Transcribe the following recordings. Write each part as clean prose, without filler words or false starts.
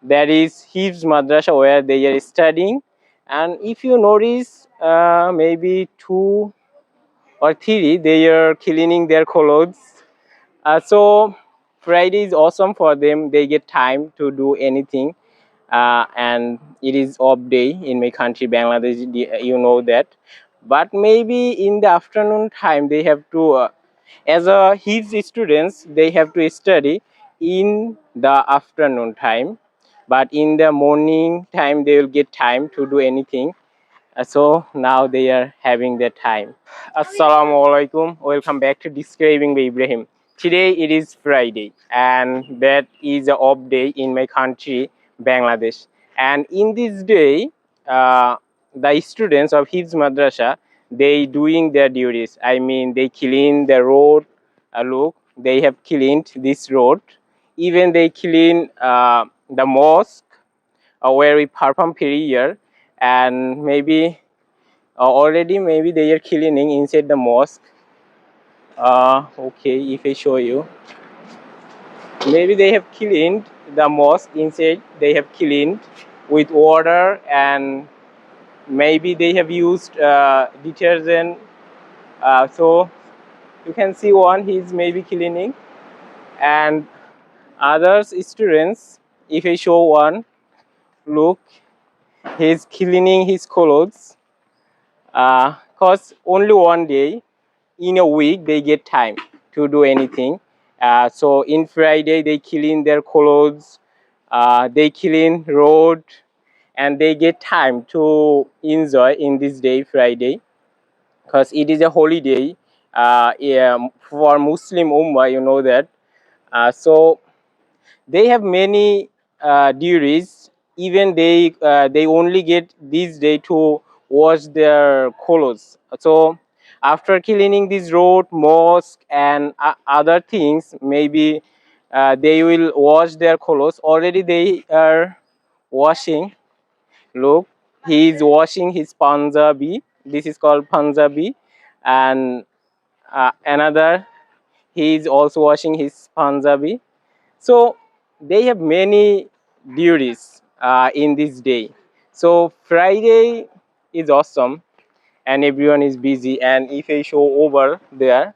There is Hifz madrasa where they are studying, and if you notice, maybe 2 or 3 they are cleaning their clothes. So Friday is awesome for them. They get time to do anything, and it is off day in my country, Bangladesh. You know that, but maybe in the afternoon time they have to, as a his students, they have to study in the afternoon time, but in the morning time they will get time to do anything. So now they are having that time. Assalamu alaikum. Welcome back to Describing by Ibrahim. Today it is Friday, and that is a off day in my country, Bangladesh. And in this day, the students of Hifz Madrasa, they doing their duties. I mean, they clean the road. Look, they have cleaned this road. Even they clean the mosque where we perform prayer, and maybe already maybe they are cleaning inside the mosque. Okay, if I show you, maybe they have cleaned the mosque inside. They have cleaned with water, and maybe they have used detergent. So you can see one, he's maybe cleaning, and others students, if I show one, look, he's cleaning his clothes, cause only one day in a week they get time to do anything. So in Friday they clean their clothes, they clean road, and they get time to enjoy in this day Friday, because it is a holiday, yeah, for Muslim Ummah, you know that. So they have many duties. Even they only get this day to wash their clothes. So after cleaning this road, mosque, and other things, maybe they will wash their clothes. Already they are washing. Look, he is washing his Punjabi. This is called Punjabi, and another, he is also washing his Punjabi. So they have many duties in this day. So Friday is awesome, and everyone is busy. And if I show over there,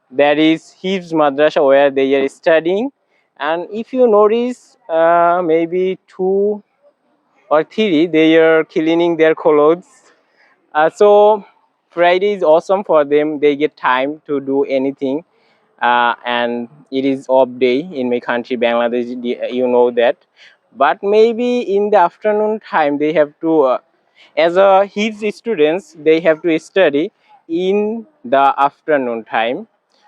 there is Hifz madrasa where they are studying. And if you notice, maybe 2 or 3 they are cleaning their clothes. So Friday is awesome for them. They get time to do anything, and it is off day in my country, Bangladesh. You know that, but maybe in the afternoon time they have to, as a his students, they have to study in the afternoon time,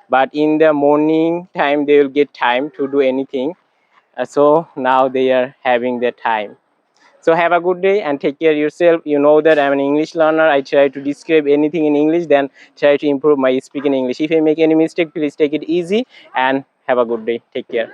but in the morning time they will get time to do anything. So now they are having the time. So have a good day and take care of yourself. You know that I'm an English learner. I try to describe anything in English, then try to improve my speaking English. If I make any mistake, please take it easy and have a good day. Take care.